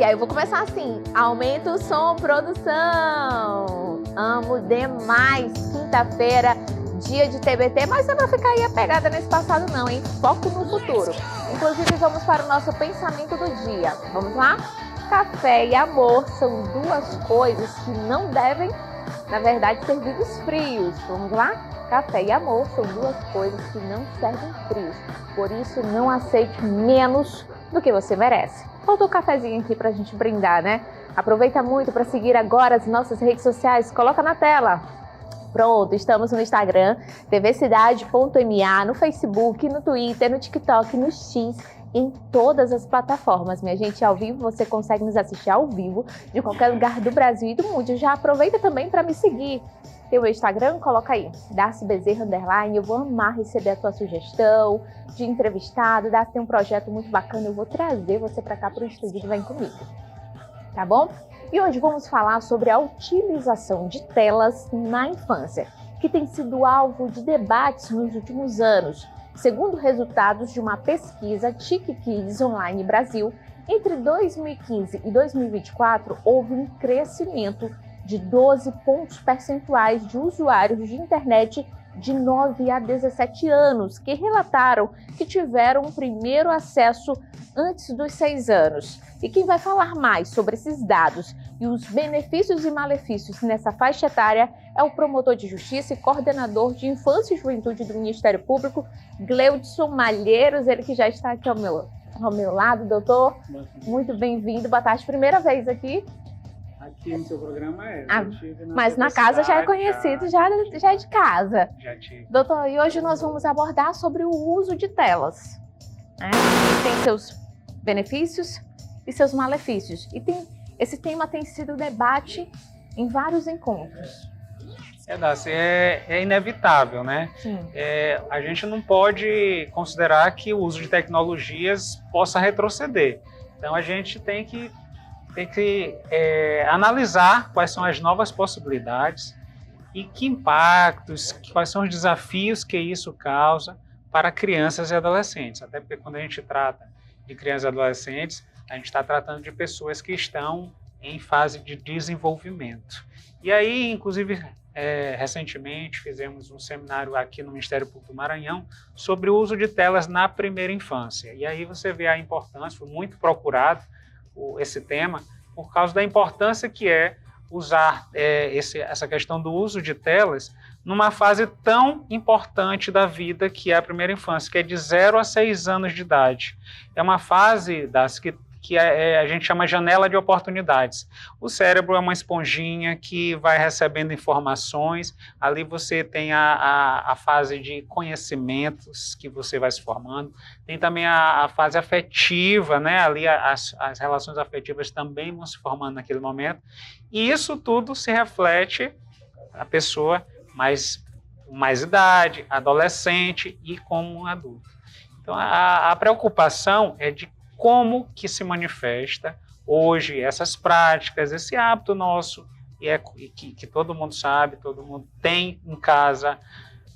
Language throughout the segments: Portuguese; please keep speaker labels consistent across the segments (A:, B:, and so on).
A: aí eu vou começar assim. Aumenta o som, produção. Amo demais. Quinta-feira, dia de TBT, mas não é pra ficar aí apegada nesse passado não, hein? Foco no futuro. Inclusive, vamos para o nosso pensamento do dia. Vamos lá? Café e amor são duas coisas que não devem, na verdade, servidos frios. Vamos lá? Café e amor são duas coisas que não servem frios. Por isso, não aceite menos do que você merece. Faltou um cafezinho aqui pra gente brindar, né? Aproveita muito para seguir agora as nossas redes sociais. Coloca na tela. Pronto, estamos no Instagram, tvcidade.ma, no Facebook, no Twitter, no TikTok, no X, em todas as plataformas. Minha gente, ao vivo você consegue nos assistir ao vivo de qualquer lugar do Brasil e do mundo. Já aproveita também para me seguir. Tem o meu Instagram, coloca aí, Darcy Bezerra _, eu vou amar receber a tua sugestão de entrevistado. Darcy tem um projeto muito bacana, eu vou trazer você para cá para o estúdio, vem comigo, tá bom? E hoje vamos falar sobre a utilização de telas na infância, que tem sido alvo de debates nos últimos anos. Segundo resultados de uma pesquisa TIC Online Brasil, entre 2015 e 2024 houve um crescimento de 12 pontos percentuais de usuários de internet de 9 a 17 anos, que relataram que tiveram um primeiro acesso antes dos 6 anos. E quem vai falar mais sobre esses dados e os benefícios e malefícios nessa faixa etária é o promotor de justiça e coordenador de infância e juventude do Ministério Público, Gleudson Malheiros, ele que já está aqui ao meu lado. Doutor, muito bem-vindo, boa tarde, primeira vez aqui.
B: Aqui no seu programa
A: mas na casa já é conhecido, já é de casa.
B: Já tive.
A: Doutor, e hoje nós vamos abordar sobre o uso de telas. Tem seus benefícios e seus malefícios. E esse tema tem sido debate em vários encontros.
B: Darcy, é inevitável, né? A gente não pode considerar que o uso de tecnologias possa retroceder. Então a gente tem que analisar quais são as novas possibilidades e que impactos, quais são os desafios que isso causa para crianças e adolescentes. Até porque quando a gente trata de crianças e adolescentes, a gente está tratando de pessoas que estão em fase de desenvolvimento. E aí, inclusive, recentemente fizemos um seminário aqui no Ministério Público do Maranhão sobre o uso de telas na primeira infância. E aí você vê a importância, foi muito procurado esse tema, por causa da importância que é usar essa questão do uso de telas numa fase tão importante da vida que é a primeira infância, que é de 0 a 6 anos de idade. É uma fase que a gente chama janela de oportunidades. O cérebro é uma esponjinha que vai recebendo informações, ali você tem a fase de conhecimentos que você vai se formando, tem também a fase afetiva, né? Ali as relações afetivas também vão se formando naquele momento, e isso tudo se reflete na pessoa mais idade, adolescente e como um adulto. Então a preocupação é de como que se manifesta hoje essas práticas, esse hábito nosso, que todo mundo sabe, todo mundo tem em casa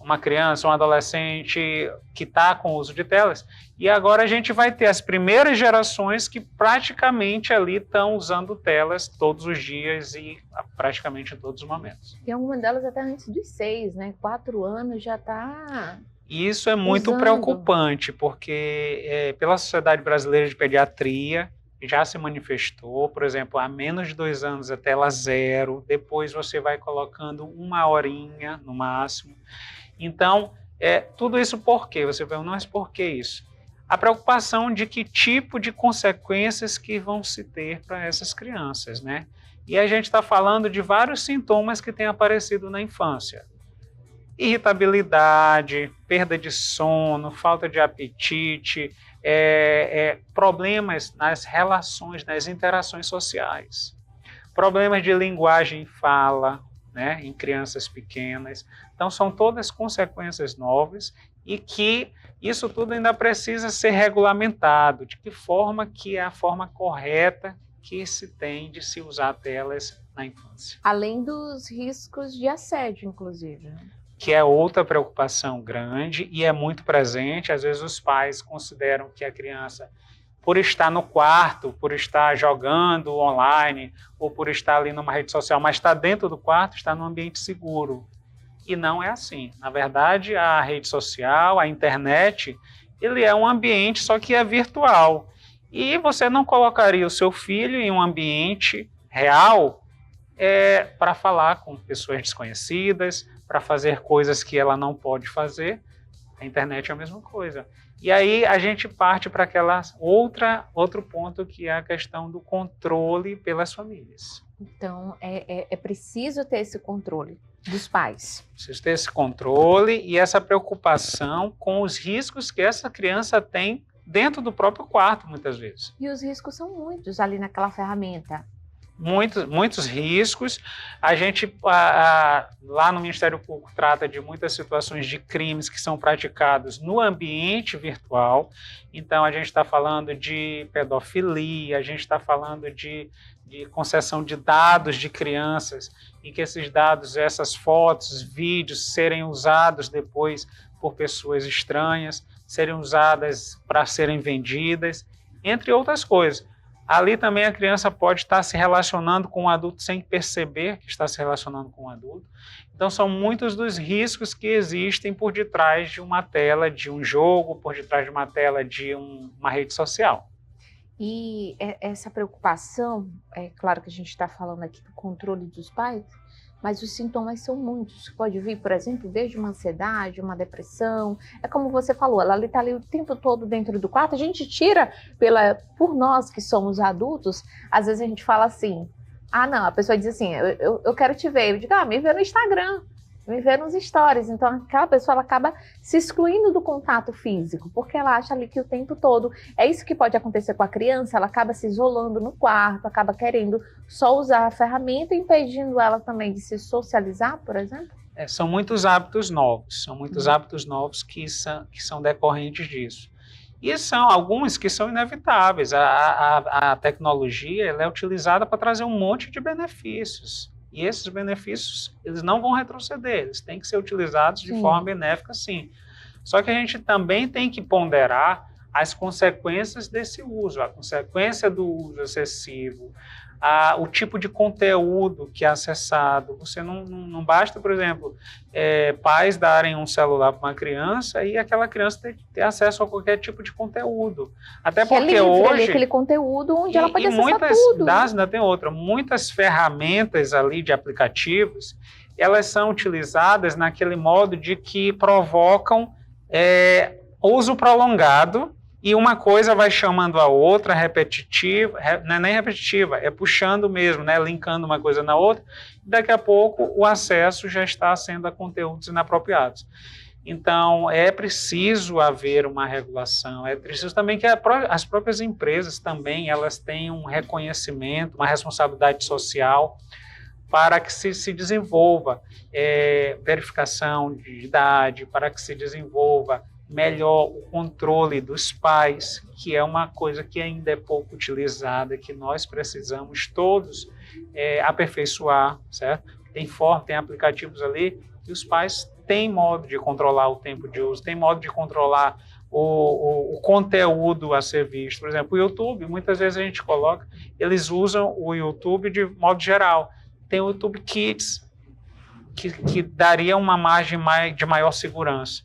B: uma criança, um adolescente que está com o uso de telas, e agora a gente vai ter as primeiras gerações que praticamente ali estão usando telas todos os dias e praticamente em todos os momentos.
A: Tem alguma delas até antes dos 6, né? 4 anos já está...
B: Isso é muito preocupante, porque pela Sociedade Brasileira de Pediatria já se manifestou, por exemplo, há menos de 2 anos a tela 0, depois você vai colocando 1 horinha no máximo. Então, tudo isso por quê? Você vai, mas por que isso? A preocupação de que tipo de consequências que vão se ter para essas crianças, né? E a gente está falando de vários sintomas que têm aparecido na infância. Irritabilidade, perda de sono, falta de apetite, problemas nas relações, nas interações sociais, problemas de linguagem e fala, né, em crianças pequenas. Então, são todas consequências novas e que isso tudo ainda precisa ser regulamentado. De que forma que é a forma correta que se tem de se usar telas na infância.
A: Além dos riscos de assédio, inclusive.
B: Que é outra preocupação grande e é muito presente. Às vezes os pais consideram que a criança por estar no quarto, por estar jogando online, ou por estar ali numa rede social, mas está dentro do quarto, está num ambiente seguro. E não é assim. Na verdade, a rede social, a internet, ele é um ambiente, só que é virtual. E você não colocaria o seu filho em um ambiente real para falar com pessoas desconhecidas, para fazer coisas que ela não pode fazer. A internet é a mesma coisa. E aí a gente parte para outro ponto, que é a questão do controle pelas famílias.
A: Então, é preciso ter esse controle dos pais.
B: Preciso ter esse controle e essa preocupação com os riscos que essa criança tem dentro do próprio quarto, muitas vezes.
A: E os riscos são muitos ali naquela ferramenta.
B: Muitos riscos. A gente, lá no Ministério Público, trata de muitas situações de crimes que são praticados no ambiente virtual. Então, a gente está falando de pedofilia, a gente está falando de concessão de dados de crianças, e que esses dados, essas fotos, vídeos, serem usados depois por pessoas estranhas, serem usadas para serem vendidas, entre outras coisas. Ali também a criança pode estar se relacionando com um adulto sem perceber que está se relacionando com um adulto. Então, são muitos dos riscos que existem por detrás de uma tela de um jogo, por detrás de uma tela de uma rede social.
A: E essa preocupação, é claro que a gente está falando aqui do controle dos pais, mas os sintomas são muitos. Pode vir, por exemplo, desde uma ansiedade, uma depressão. É como você falou, ela está ali o tempo todo dentro do quarto. A gente tira, por nós que somos adultos, às vezes a gente fala assim, não, a pessoa diz assim, eu quero te ver. Eu digo, me vê no Instagram, me vê nos stories. Então aquela pessoa, ela acaba se excluindo do contato físico, porque ela acha ali que o tempo todo, é isso que pode acontecer com a criança, ela acaba se isolando no quarto, acaba querendo só usar a ferramenta, impedindo ela também de se socializar, por exemplo?
B: São muitos hábitos novos, hábitos novos que são decorrentes disso. E são alguns que são inevitáveis. A tecnologia, ela é utilizada para trazer um monte de benefícios. E esses benefícios, eles não vão retroceder, eles têm que ser utilizados de forma benéfica, sim. Só que a gente também tem que ponderar as consequências desse uso, a consequência do uso excessivo, o tipo de conteúdo que é acessado. Você não basta, por exemplo, pais darem um celular para uma criança e aquela criança ter acesso a qualquer tipo de conteúdo. Até porque
A: livre,
B: hoje...
A: aquele conteúdo onde ela pode acessar
B: muitas
A: tudo.
B: Ainda tem outra. Muitas ferramentas ali de aplicativos, elas são utilizadas naquele modo de que provocam uso prolongado, e uma coisa vai chamando a outra, repetitiva, não é nem repetitiva, é puxando mesmo, né, linkando uma coisa na outra, e daqui a pouco o acesso já está sendo a conteúdos inapropriados. Então, é preciso haver uma regulação, é preciso também que as próprias empresas também, elas tenham um reconhecimento, uma responsabilidade social, para que se desenvolva verificação de idade, para que se desenvolva melhor o controle dos pais, que é uma coisa que ainda é pouco utilizada, que nós precisamos todos aperfeiçoar, certo? Tem aplicativos ali que os pais têm modo de controlar o tempo de uso, têm modo de controlar o conteúdo a ser visto. Por exemplo, o YouTube, muitas vezes a gente coloca, eles usam o YouTube de modo geral. Tem o YouTube Kids, que daria uma margem de maior segurança.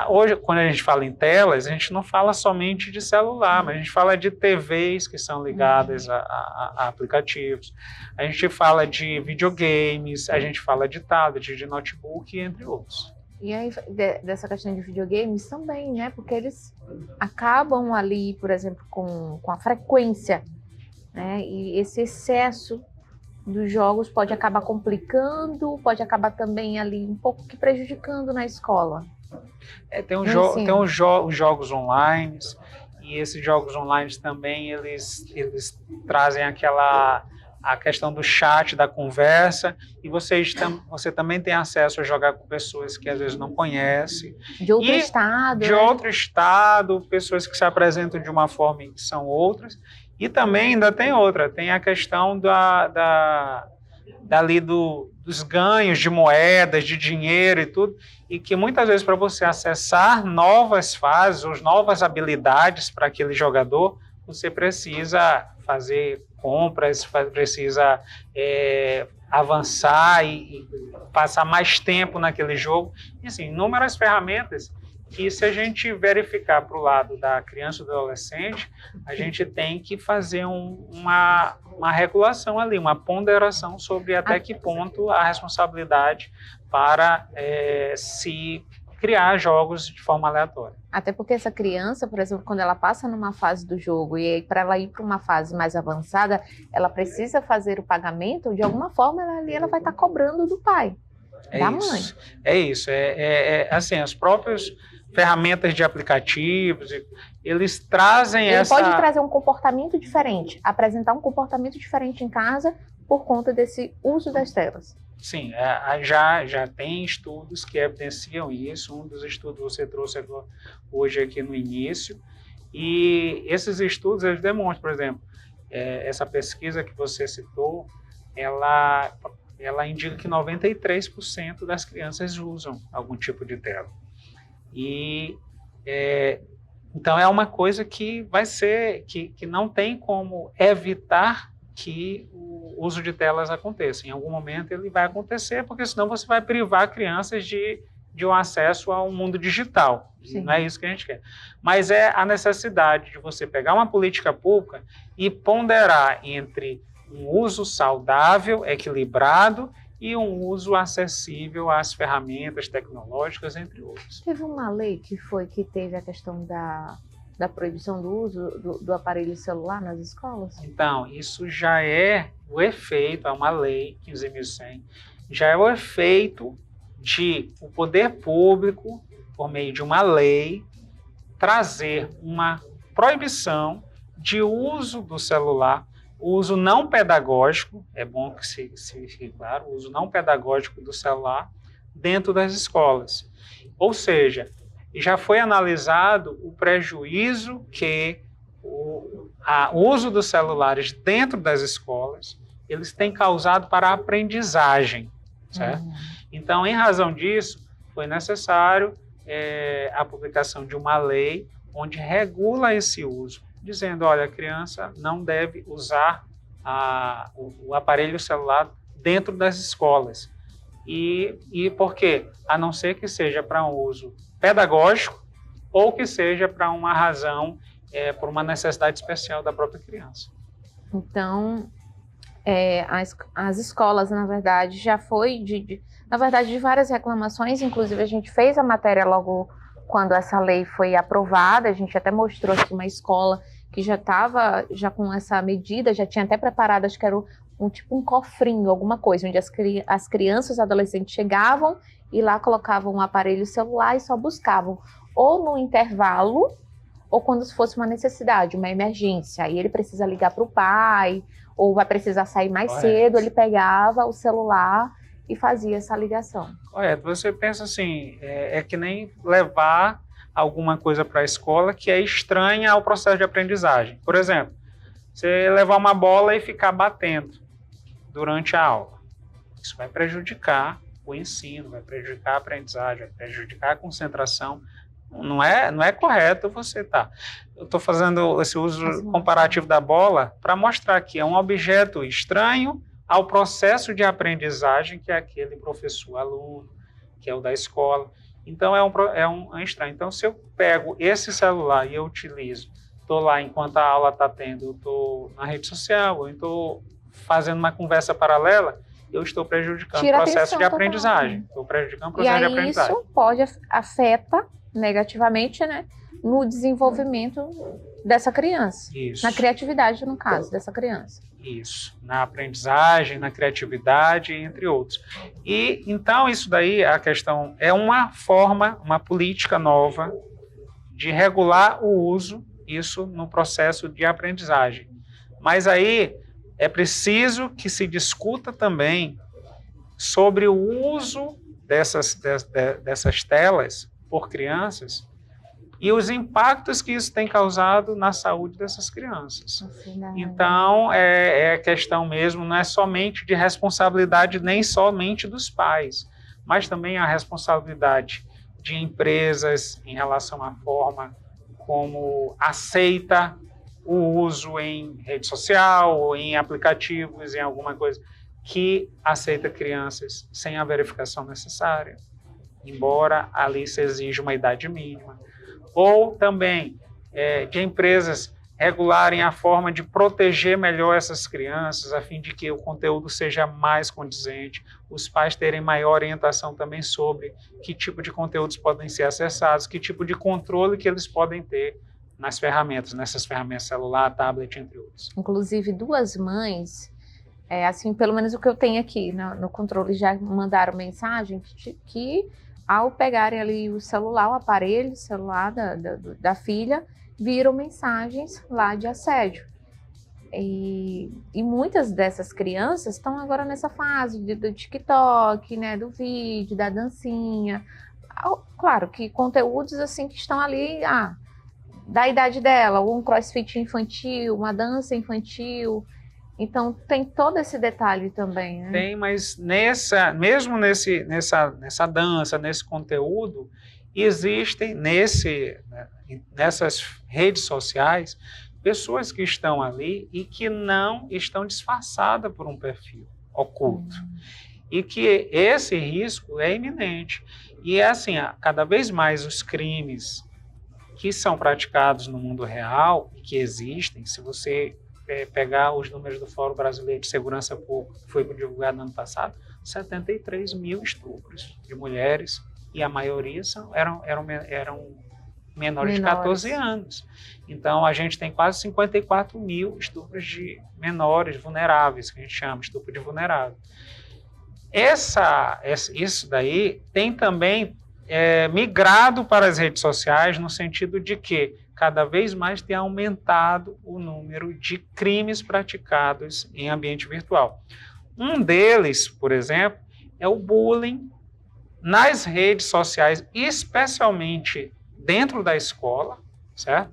B: Hoje, quando a gente fala em telas, a gente não fala somente de celular, mas a gente fala de TVs que são ligadas a aplicativos, a gente fala de videogames, a gente fala de tablet, de notebook, entre outros.
A: E aí, dessa questão de videogames também, né? Porque eles acabam ali, por exemplo, com a frequência, né? E esse excesso dos jogos pode acabar complicando, pode acabar também ali um pouco que prejudicando na escola.
B: Tem os jogos online, e esses jogos online também, eles trazem a questão do chat, da conversa, e você também tem acesso a jogar com pessoas que às vezes não conhece.
A: De outro estado.
B: De outro estado, pessoas que se apresentam de uma forma e que são outras. E também ainda tem outra, tem a questão dos ganhos de moedas, de dinheiro e tudo, e que muitas vezes para você acessar novas fases ou novas habilidades para aquele jogador, você precisa fazer compras, precisa avançar e passar mais tempo naquele jogo. E, assim, inúmeras ferramentas que, se a gente verificar para o lado da criança e do adolescente, a gente tem que fazer uma regulação ali, uma ponderação sobre até que ponto a responsabilidade para se criar jogos de forma aleatória.
A: Até porque essa criança, por exemplo, quando ela passa numa fase do jogo e para ela ir para uma fase mais avançada, ela precisa fazer o pagamento, de alguma forma ela vai estar cobrando do pai, da mãe.
B: É isso. Assim, as próprias ferramentas de aplicativos, eles trazem
A: Ele pode trazer um comportamento diferente, apresentar um comportamento diferente em casa por conta desse uso das telas.
B: Sim, já tem estudos que evidenciam isso. Um dos estudos você trouxe hoje aqui no início, e esses estudos eles demonstram, por exemplo, essa pesquisa que você citou, ela indica que 93% das crianças usam algum tipo de tela. E então é uma coisa que vai ser que não tem como evitar que o uso de telas aconteça. Em algum momento ele vai acontecer, porque senão você vai privar crianças de um acesso ao mundo digital.
A: Sim.
B: Não é isso que a gente quer. Mas é a necessidade de você pegar uma política pública e ponderar entre um uso saudável, equilibrado, e um uso acessível às ferramentas tecnológicas, entre outros.
A: Teve uma lei que teve a questão da proibição do uso do aparelho celular nas escolas?
B: Então, isso já é o efeito, é uma lei, 15.100, já é o efeito de o poder público, por meio de uma lei, trazer uma proibição de uso do celular, uso não pedagógico, é bom que se fique claro, o uso não pedagógico do celular dentro das escolas. Ou seja, já foi analisado o prejuízo que o uso dos celulares dentro das escolas eles têm causado para a aprendizagem, certo? Então, em razão disso, foi necessário a publicação de uma lei onde regula esse uso, dizendo, olha, a criança não deve usar o aparelho celular dentro das escolas. E por quê? A não ser que seja para um uso pedagógico ou que seja para uma razão, por uma necessidade especial da própria criança.
A: Então, as escolas, na verdade, já foi de várias reclamações, inclusive a gente fez a matéria logo quando essa lei foi aprovada, a gente até mostrou aqui uma escola que já estava com essa medida, já tinha até preparado, acho que era um cofrinho, alguma coisa, onde as crianças e adolescentes chegavam e lá colocavam um aparelho celular e só buscavam, ou no intervalo, ou quando fosse uma necessidade, uma emergência, aí ele precisa ligar para o pai, ou vai precisar sair mais cedo, ele pegava o celular e fazia essa ligação.
B: Correto. Você pensa assim, é que nem levar alguma coisa para a escola que é estranha ao processo de aprendizagem. Por exemplo, você levar uma bola e ficar batendo durante a aula. Isso vai prejudicar o ensino, vai prejudicar a aprendizagem, vai prejudicar a concentração. Não é correto você Eu estou fazendo esse uso comparativo da bola para mostrar que é um objeto estranho ao processo de aprendizagem que é aquele professor-aluno, que é o da escola. Então, é um estranho. Então, se eu pego esse celular e eu utilizo, estou lá enquanto a aula está tendo, eu estou na rede social, eu estou fazendo uma conversa paralela, eu estou prejudicando o processo de aprendizagem. Estou prejudicando o processo de aprendizagem.
A: Isso afeta negativamente, né, no desenvolvimento dessa criança.
B: Isso.
A: Na criatividade, no caso, dessa criança.
B: Isso, na aprendizagem, na criatividade, entre outros. E então isso daí, a questão é uma forma, uma política nova de regular o uso, isso no processo de aprendizagem. Mas aí é preciso que se discuta também sobre o uso dessas telas por crianças e os impactos que isso tem causado na saúde dessas crianças. Então, é questão mesmo, não é somente de responsabilidade nem somente dos pais, mas também a responsabilidade de empresas em relação à forma como aceita o uso em rede social ou em aplicativos, em alguma coisa que aceita crianças sem a verificação necessária, embora ali se exija uma idade mínima. Ou também de empresas regularem a forma de proteger melhor essas crianças, a fim de que o conteúdo seja mais condizente, os pais terem maior orientação também sobre que tipo de conteúdos podem ser acessados, que tipo de controle que eles podem ter nas ferramentas, nessas ferramentas celular, tablet, entre outros.
A: Inclusive, duas mães, assim, pelo menos o que eu tenho aqui no controle, já mandaram mensagem que ao pegarem ali o celular, o aparelho celular da filha, viram mensagens lá de assédio. E muitas dessas crianças estão agora nessa fase do TikTok, né, do vídeo, da dancinha. Claro que conteúdos assim que estão ali, da idade dela, um crossfit infantil, uma dança infantil. Então tem todo esse detalhe também, né?
B: Tem, mas mesmo nessa dança, nesse conteúdo, existem nessas redes sociais pessoas que estão ali e que não estão disfarçadas por um perfil oculto. E que esse risco é iminente. E é assim, cada vez mais os crimes que são praticados no mundo real, que existem, se você pegar os números do Fórum Brasileiro de Segurança Pública, que foi divulgado no ano passado, 73 mil estupros de mulheres, e a maioria eram menores de 14 anos. Então, a gente tem quase 54 mil estupros de menores vulneráveis, que a gente chama de estupro de vulnerável. Isso daí tem também migrado para as redes sociais, no sentido de que cada vez mais tem aumentado o número de crimes praticados em ambiente virtual. Um deles, por exemplo, é o bullying nas redes sociais, especialmente dentro da escola, certo?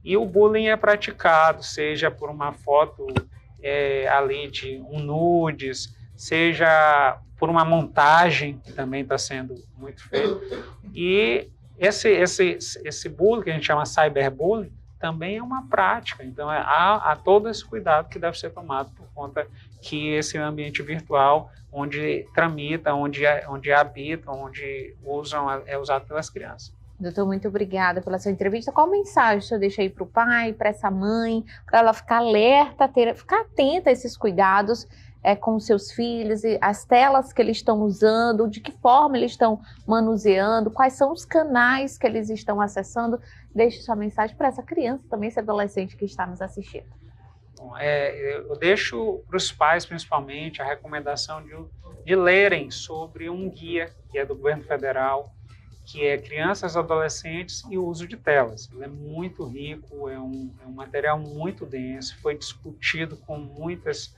B: E o bullying é praticado, seja por uma foto ali de um nudes, seja por uma montagem, que também está sendo muito feita. E esse bullying, que a gente chama cyberbullying, também é uma prática. Então, há todo esse cuidado que deve ser tomado por conta que esse ambiente virtual, onde tramita, onde habitam, onde é usado pelas crianças.
A: Doutor, muito obrigada pela sua entrevista. Qual mensagem o senhor deixa aí para o pai, para essa mãe, para ela ficar alerta, ficar atenta a esses cuidados com os seus filhos, e as telas que eles estão usando, de que forma eles estão manuseando, quais são os canais que eles estão acessando? Deixe sua mensagem para essa criança, também esse adolescente que está nos assistindo.
B: Bom, eu deixo para os pais, principalmente, a recomendação de lerem sobre um guia que é do governo federal, que é Crianças e Adolescentes e o Uso de Telas. Ele é muito rico, é um material muito denso, foi discutido com muitos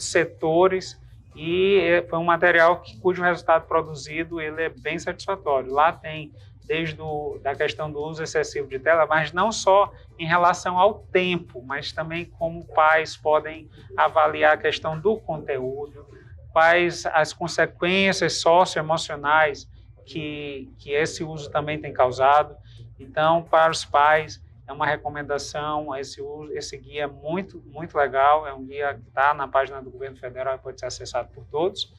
B: setores e foi um material cujo resultado produzido ele é bem satisfatório. Lá tem desde da questão do uso excessivo de tela, mas não só em relação ao tempo, mas também como pais podem avaliar a questão do conteúdo, quais as consequências socioemocionais que esse uso também tem causado. Então, para os pais, é uma recomendação, esse guia é muito, muito legal, é um guia que está na página do Governo Federal e pode ser acessado por todos.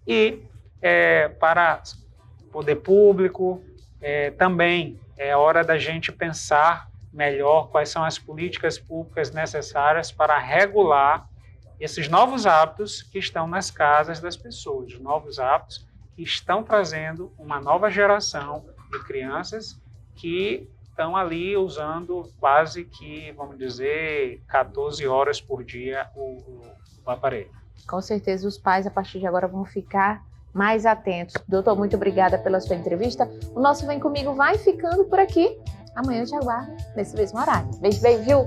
B: E para o poder público, também é hora da gente pensar melhor quais são as políticas públicas necessárias para regular esses novos hábitos que estão nas casas das pessoas, os novos hábitos que estão trazendo uma nova geração de crianças que estão ali usando quase que, vamos dizer, 14 horas por dia o aparelho.
A: Com certeza os pais, a partir de agora, vão ficar mais atentos. Doutor, muito obrigada pela sua entrevista. O nosso Vem Comigo vai ficando por aqui. Amanhã eu te aguardo nesse mesmo horário. Beijo, viu?